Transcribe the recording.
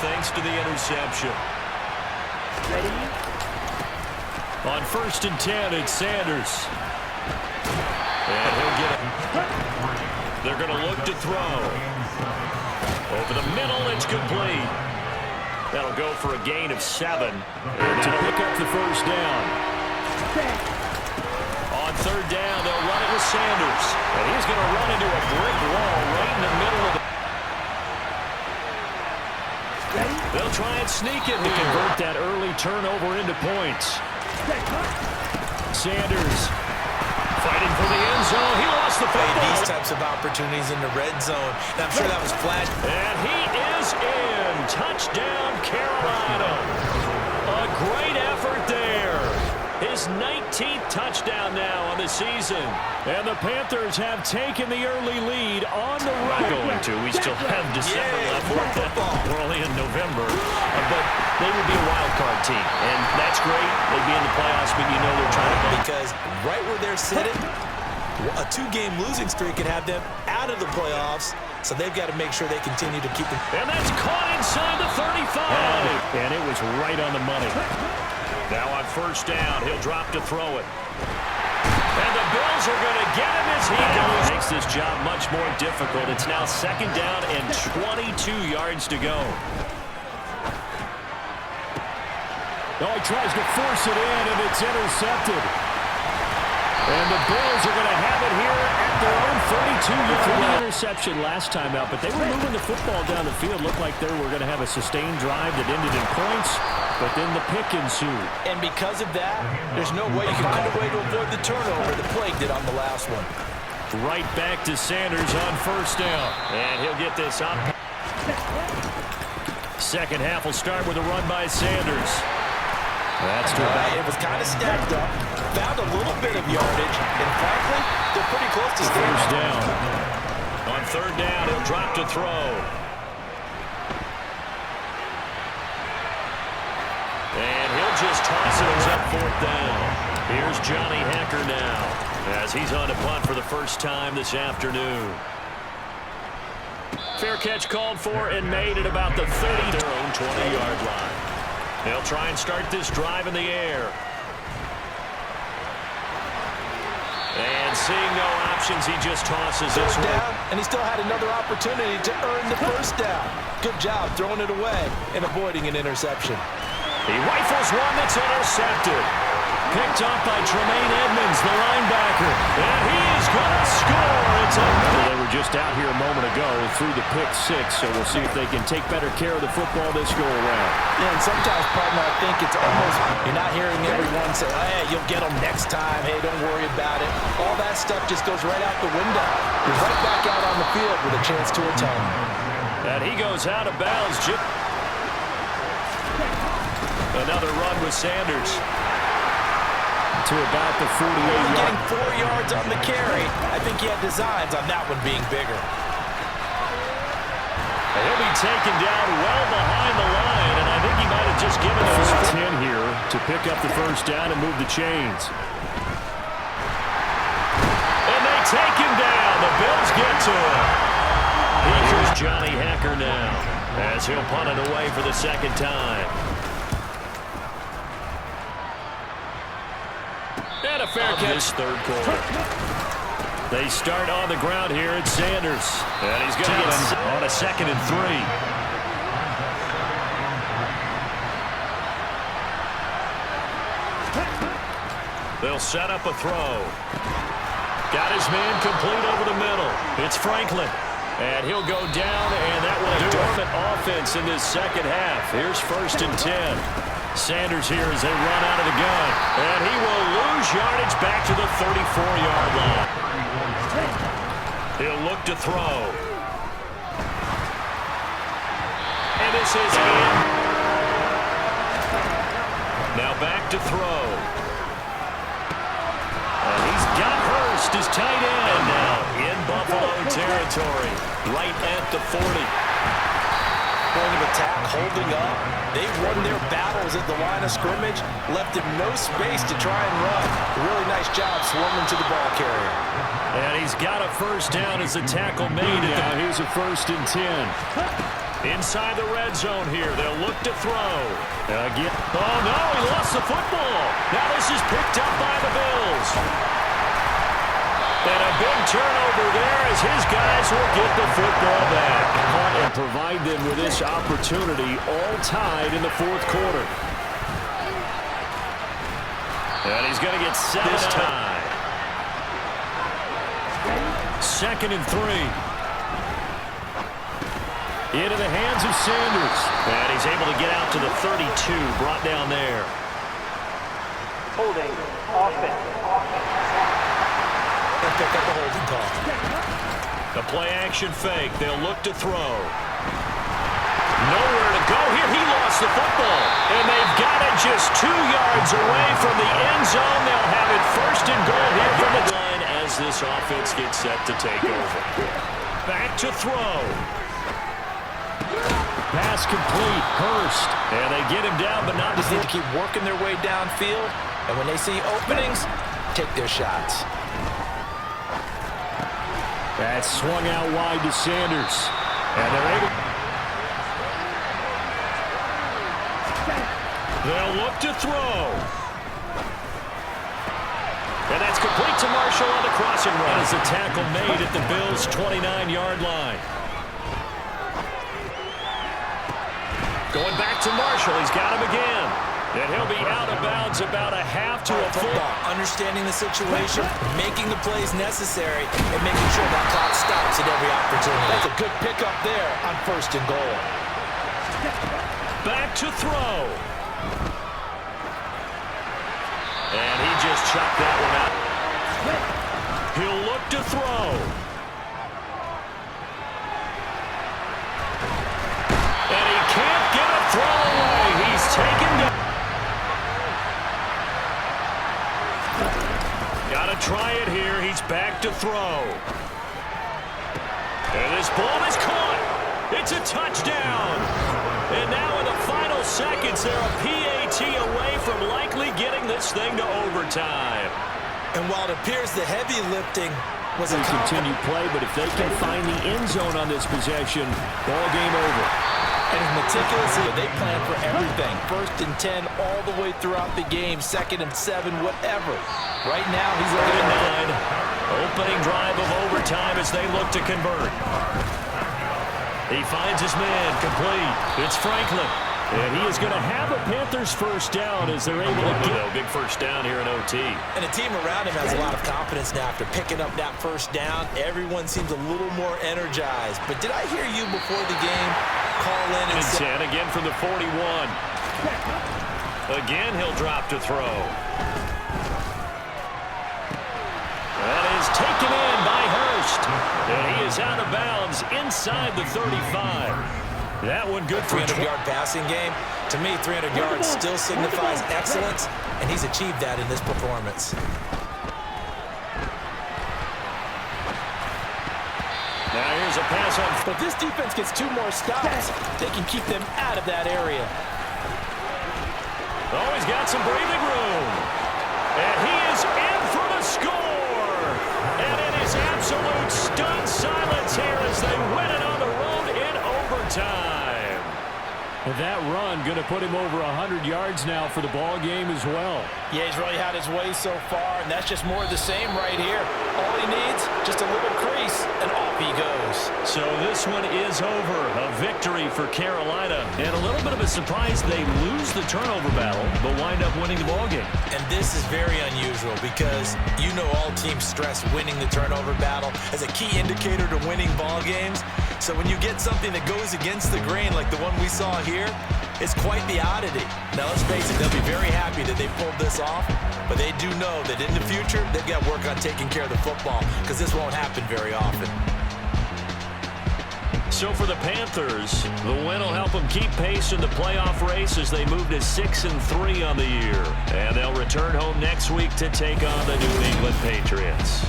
thanks to the interception. Ready? On 1st and 10, it's Sanders. And he'll get it. They're going to look to throw. Over the middle, it's complete. That'll go for a gain of 7. And to pick up the first down. On 3rd down, they'll run it with Sanders. And he's going to run into a brick wall right in the middle of the... They'll try and sneak it to convert that early turnover into points. Sanders fighting for the end zone. He lost the football. These types of opportunities in the red zone. And I'm sure that was flash. And he is in. Touchdown, Carolina. A great effort there. His 19th touchdown now on the season. And the Panthers have taken the early lead on the road. Going to. We still have December left. We're only in November. But they would be a wild card team. And that's great. They'd be in the playoffs, but you know they're trying to... Because right where they're sitting, a 2-game losing streak could have them out of the playoffs. So they've got to make sure they continue to keep it. And that's caught inside the 35. And it was right on the money. Now on 1st down, he'll drop to throw it. And the Bills are going to get him as he goes. Makes this job much more difficult. It's now 2nd down and 22 yards to go. Oh, he tries to force it in, and it's intercepted. And the Bills are going to have it here at their own 32-yard line. Interception last time out, but they were moving the football down the field. Looked like they were going to have a sustained drive that ended in points, but then the pick ensued. And because of that, there's no way you can find a way to avoid the turnover the Plague did on the last one. Right back to Sanders on 1st down. And he'll get this up. Second half will start with a run by Sanders. That's too bad. It was kind of stacked up. Found a little bit of yardage. And frankly, they're pretty close to first down. On 3rd down, he'll drop to throw. And he'll just toss it up 4th down. Here's Johnny Hacker now as he's on to punt for the first time this afternoon. Fair catch called for and made at about the 30, their own 20-yard line. They'll try and start this drive in the air. And seeing no options, he just tosses this one down, and he still had another opportunity to earn the 1st down. Good job throwing it away and avoiding an interception. He rifles one that's intercepted. Picked up by Tremaine Edmonds, the linebacker. And he is going to score. It's a... They were just out here a moment ago through the pick-6, so we'll see if they can take better care of the football this go-around. Yeah, and sometimes, partner, I think it's almost, you're not hearing everyone say, hey, you'll get them next time. Hey, don't worry about it. All that stuff just goes right out the window. He's right back out on the field with a chance to atone. And he goes out of bounds. Another run with Sanders. To about the 48-yard. Getting 4 yards on the carry. I think he had designs on that one being bigger. And he'll be taken down well behind the line, and I think he might have just given us 10 here to pick up the first down and move the chains. And they take him down. The Bills get to him. Here's Johnny Hacker now as he'll punt it away for the 2nd time. And a fair catch. 3rd quarter. They start on the ground here at Sanders. And he's going to get on a 2nd and 3. They'll set up a throw. Got his man complete over the middle. It's Franklin. And he'll go down, and that will do dormant offense in this 2nd half. Here's 1st and 10. Sanders here as they run out of the gun. And he will lose yardage back to the 34-yard line. He'll look to throw. And this is in. Now back to throw. And he's got Hurst, his tight end, now in Buffalo territory, right at the 40. Point of attack, holding up. They won their battles at the line of scrimmage, left him no space to try and run. A really nice job swarming to the ball carrier. And he's got a first down as the tackle made. Now here's a 1st and 10. Inside the red zone here. They'll look to throw. Again. Oh, no, he lost the football. Now this is picked up by the Bills. And a big turnover there as his guys will get the football back. And provide them with this opportunity, all tied in the fourth quarter. And he's going to get set this time. 2nd and 3. Into the hands of Sanders. And he's able to get out to the 32, brought down there. Holding. Offense. They'll pick up the holding call. The play-action fake. They'll look to throw. Nowhere to go here. He lost the football. And they've got it just 2 yards away from the end zone. They'll have it 1st and goal here from the line as this offense gets set to take over. Back to throw. Pass complete. Hurst. And they get him down, but not Just need to keep working their way downfield. And when they see openings, take their shots. That's swung out wide to Sanders. And they're able. They'll look to throw. And that's complete to Marshall on the crossing run. As a tackle made at the Bills' 29-yard line. Going back to Marshall. He's got him again. And he'll be out of bounds about a half to a full. Understanding the situation, making the plays necessary, and making sure that clock stops at every opportunity. That's a good pickup there on 1st and goal. Back to throw. And he just chucked that one out. He'll look to throw. And he can't get a throw away. He's taken down. Got to try it here. He's back to throw. And this ball is caught. It's a touchdown. And now in the final seconds, they're a PAT away from likely getting this thing to overtime. And while it appears the heavy lifting was a continue play, but if they can find the end zone on this possession, ball game over. And as meticulously, they plan for everything. 1st and 10 all the way throughout the game. 2nd and 7, whatever. Right now, he's looking at 9. Opening drive of overtime as they look to convert. He finds his man complete. It's Franklin. And he is going to have a Panthers first down as they're able to get a big first down here in OT. And the team around him has a lot of confidence now after picking up that first down. Everyone seems a little more energized. But did I hear you before the game call in and say... And again from the 41. Again, he'll drop to throw. That is taken in by Hurst. And he is out of bounds inside the 35. That one good for 300-yard passing game. To me, 300 yards still signifies excellence, and he's achieved that in this performance. Now here's a pass on. But this defense gets 2 more stops. They can keep them out of that area. Oh, he's got some breathing room. And he is in for the score. And it is absolute stunned silence here as they win it on the road in overtime. And that run going to put him over 100 yards now for the ball game as well. Yeah, he's really had his way so far, and that's just more of the same right here. All he needs, just a little crease, and off he goes. So this one is over. A victory for Carolina. And a little bit of a surprise, they lose the turnover battle, but wind up winning the ball game. And this is very unusual because you know all teams stress winning the turnover battle as a key indicator to winning ball games. So when you get something that goes against the grain like the one we saw here, it's quite the oddity. Now, let's face it, they'll be very happy that they pulled this off, but they do know that in the future, they've got to work on taking care of the football because this won't happen very often. So for the Panthers, the win will help them keep pace in the playoff race as they move to 6-3 on the year. And they'll return home next week to take on the New England Patriots.